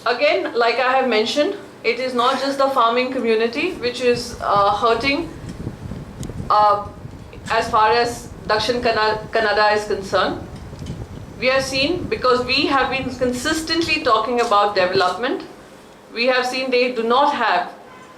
Again, like I have mentioned, it is not just the farming community which is hurting as far as Dakshin Kannada is concerned. We have seen, because we have been consistently talking about development, we have seen they do not have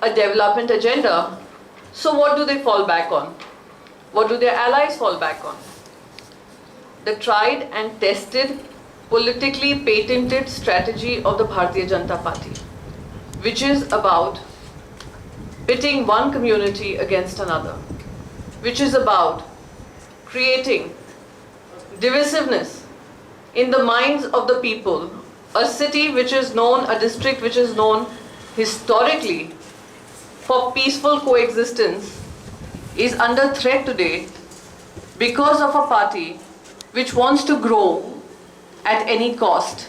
a development agenda. So what do they fall back on? What do their allies fall back on? The tried and tested, politically patented strategy of the Bharatiya Janata Party, which is about pitting one community against another, which is about creating divisiveness in the minds of the people. A city which is known, a district which is known historically for peaceful coexistence, is under threat today because of a party which wants to grow at any cost,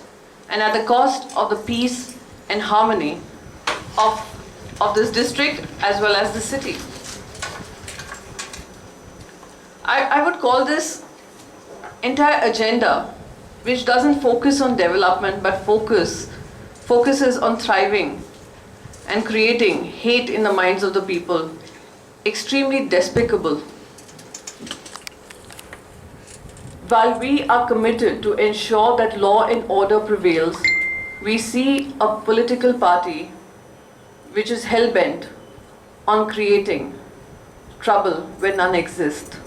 and at the cost of the peace and harmony of this district as well as the city. I would call this entire agenda, which doesn't focus on development but focuses on thriving and creating hate in the minds of the people, extremely despicable. While we are committed to ensure that law and order prevails, we see a political party which is hell-bent on creating trouble where none exists.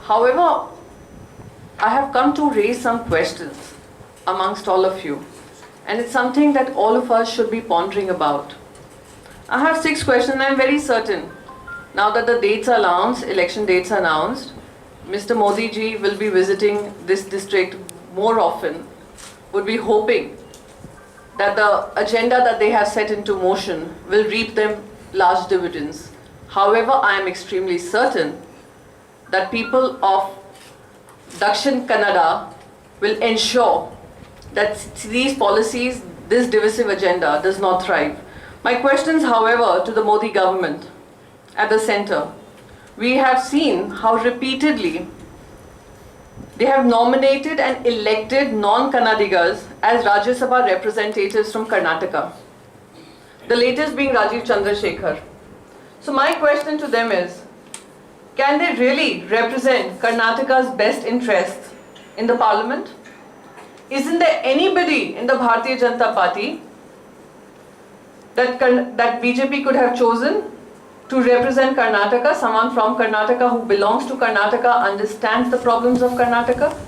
However, I have come to raise some questions amongst all of you, and it's something that all of us should be pondering about. I have 6 questions, and I'm very certain, now that the dates are announced, election dates are announced, Mr. Modi ji will be visiting this district more often, would be hoping that the agenda that they have set into motion will reap them large dividends. However, I am extremely certain that people of Dakshin Kannada will ensure that these policies, this divisive agenda does not thrive. My questions, however, to the Modi government at the center. We have seen how repeatedly they have nominated and elected non-Kannadigas as Rajya Sabha representatives from Karnataka. The latest being Rajiv Chandrasekhar. So my question to them is, can they really represent Karnataka's best interests in the parliament? Isn't there anybody in the Bharatiya Janata Party that BJP could have chosen to represent Karnataka, someone from Karnataka who belongs to Karnataka, understands the problems of Karnataka?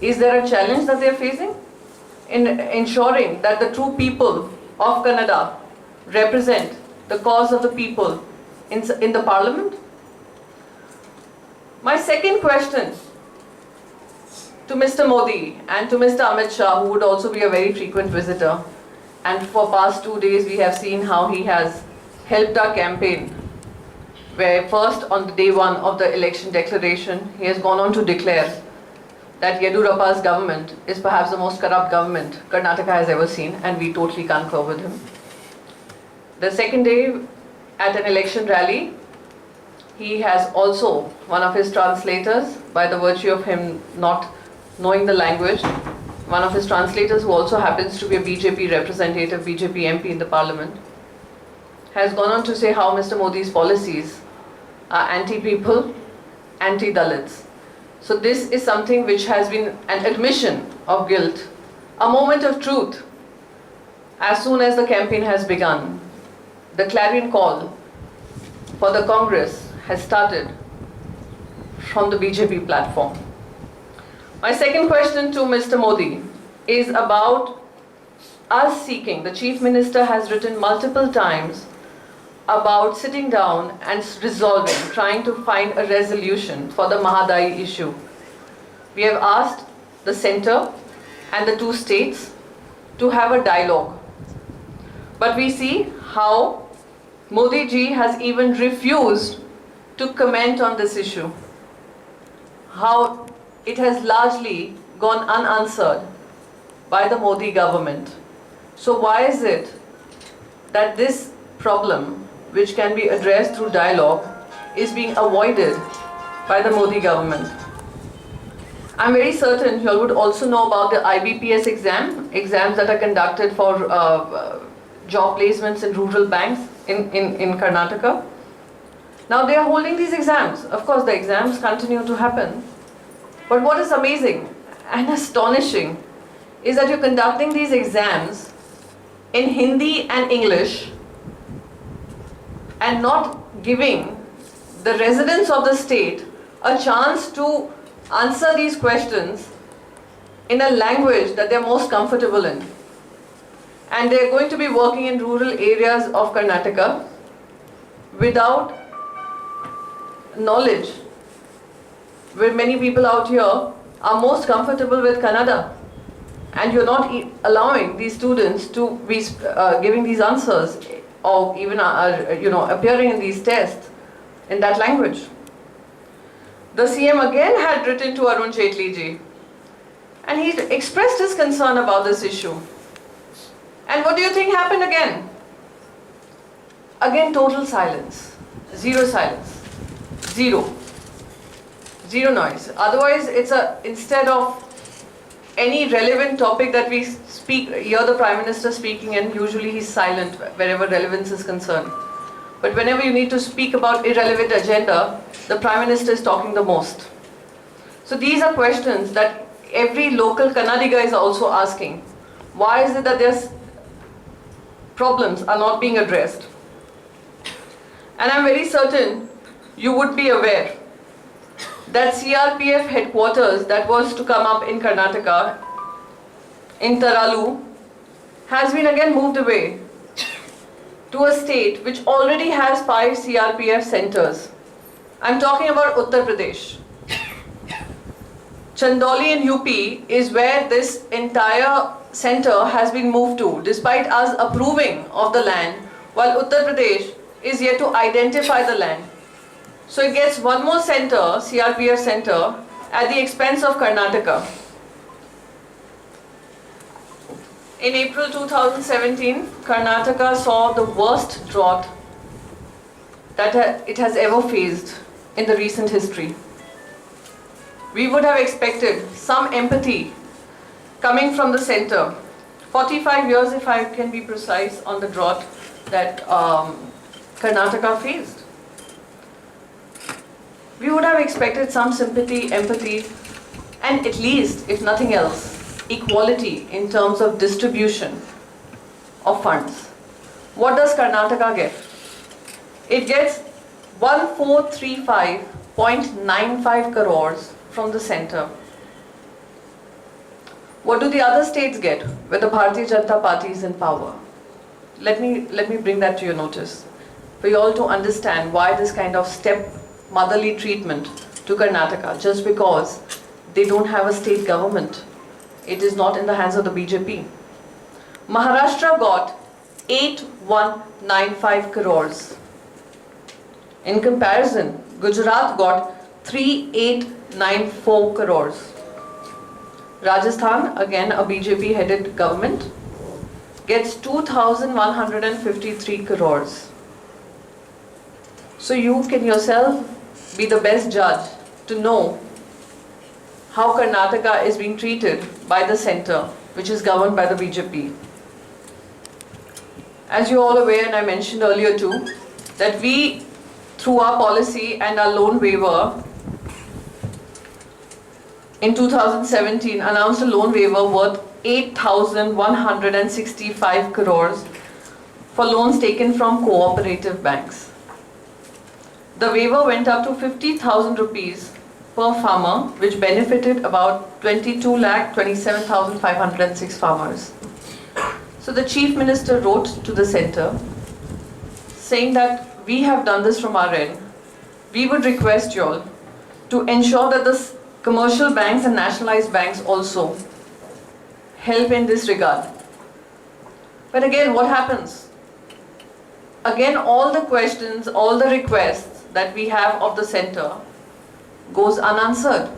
Is there a challenge that they are facing in ensuring that the true people of Kannada represent the cause of the people in the parliament? My second question to Mr. Modi and to Mr. Amit Shah, who would also be a very frequent visitor, and for past 2 days we have seen how he has helped our campaign, where first on the day 1 of the election declaration, he has gone on to declare that Yediyurappa's government is perhaps the most corrupt government Karnataka has ever seen, and we totally concur with him. The second day, at an election rally, he has also, one of his translators, by the virtue of him not knowing the language, one of his translators, who also happens to be a BJP representative, BJP MP in the parliament, has gone on to say how Mr. Modi's policies are anti-people, anti-Dalits. So this is something which has been an admission of guilt, a moment of truth. As soon as the campaign has begun, the clarion call for the Congress has started from the BJP platform. My second question to Mr. Modi is about us seeking, the Chief Minister has written multiple times about sitting down and resolving, trying to find a resolution for the Mahadai issue. We have asked the centre and the 2 states to have a dialogue. But we see how Modi ji has even refused to comment on this issue, how it has largely gone unanswered by the Modi government. So why is it that this problem, which can be addressed through dialogue, is being avoided by the Modi government? I'm very certain you all would also know about the IBPS exams that are conducted for job placements in rural banks in Karnataka. Now they are holding these exams. Of course, the exams continue to happen. But what is amazing and astonishing is that you're conducting these exams in Hindi and English and not giving the residents of the state a chance to answer these questions in a language that they're most comfortable in. And they're going to be working in rural areas of Karnataka without knowledge, where many people out here are most comfortable with Kannada, and you're not allowing these students to be giving these answers or even appearing in these tests in that language. The CM again had written to Arun Jaitley ji, and he expressed his concern about this issue. And what do you think happened again? Again, total silence. Zero silence. Zero noise. Otherwise, instead of any relevant topic that we hear the Prime Minister speaking, and usually he's silent wherever relevance is concerned. But whenever you need to speak about irrelevant agenda, the Prime Minister is talking the most. So these are questions that every local Kannadiga is also asking. Why is it that their problems are not being addressed? And I'm very certain you would be aware that CRPF headquarters that was to come up in Karnataka, in Taralu, has been again moved away to a state which already has 5 CRPF centers. I'm talking about Uttar Pradesh. Chandauli in UP is where this entire center has been moved to, despite us approving of the land, while Uttar Pradesh is yet to identify the land. So it gets one more center, CRPF center, at the expense of Karnataka. In April 2017, Karnataka saw the worst drought that it has ever faced in the recent history. We would have expected some empathy coming from the center. 45 years, if I can be precise, on the drought that Karnataka faced. We would have expected some sympathy, empathy, and at least, if nothing else, equality in terms of distribution of funds. What does Karnataka get? It gets 1435.95 crores from the center. What do the other states get where the Bharatiya Janata Party is in power? Let me bring that to your notice, for you all to understand why this kind of step-motherly treatment to Karnataka, just because they don't have a state government. It is not in the hands of the BJP. Maharashtra got 8195 crores. In comparison, Gujarat got 3894 crores. Rajasthan, again a BJP headed government, gets 2153 crores. So you can yourself be the best judge to know how Karnataka is being treated by the center, which is governed by the BJP. As you're all aware, and I mentioned earlier too, that we, through our policy and our loan waiver, in 2017 announced a loan waiver worth 8,165 crores for loans taken from cooperative banks. The waiver went up to 50,000 rupees per farmer, which benefited about 22,27,506 farmers. So the Chief Minister wrote to the center saying that we have done this from our end. We would request you all to ensure that the commercial banks and nationalized banks also help in this regard. But again, what happens? Again, all the questions, all the requests that we have of the center goes unanswered.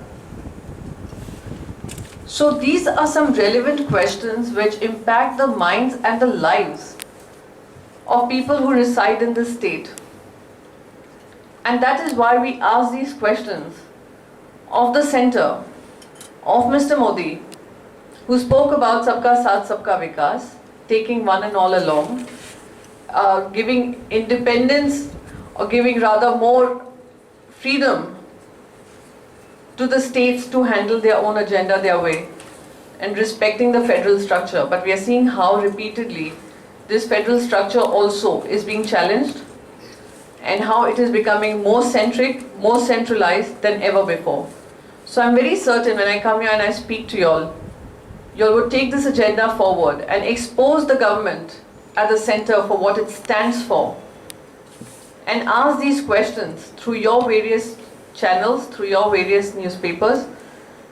So these are some relevant questions which impact the minds and the lives of people who reside in this state. And that is why we ask these questions of the center, of Mr. Modi, who spoke about Sabka Saath, Sabka Vikas, taking one and all along, giving independence or giving rather more freedom to the states to handle their own agenda their way and respecting the federal structure. But we are seeing how repeatedly this federal structure also is being challenged and how it is becoming more centric, more centralized than ever before. So I'm very certain when I come here and I speak to y'all would take this agenda forward and expose the government at the center for what it stands for and ask these questions through your various channels, through your various newspapers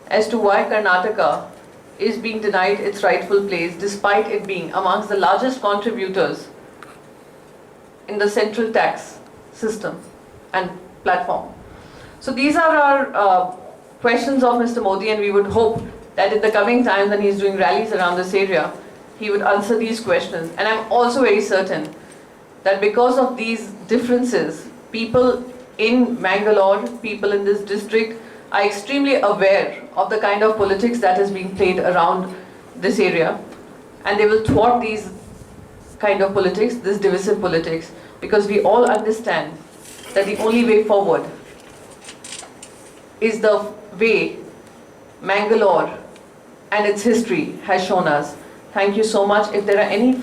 as to why Karnataka is being denied its rightful place despite it being amongst the largest contributors in the central tax system and platform. So these are our questions of Mr. Modi, and we would hope that in the coming time when he's doing rallies around this area, he would answer these questions. And I'm also very certain that because of these differences, people in Mangalore, people in this district are extremely aware of the kind of politics that is being played around this area, and they will thwart these kind of politics, this divisive politics, because we all understand that the only way forward is the way Mangalore and its history has shown us. Thank you so much. If there are any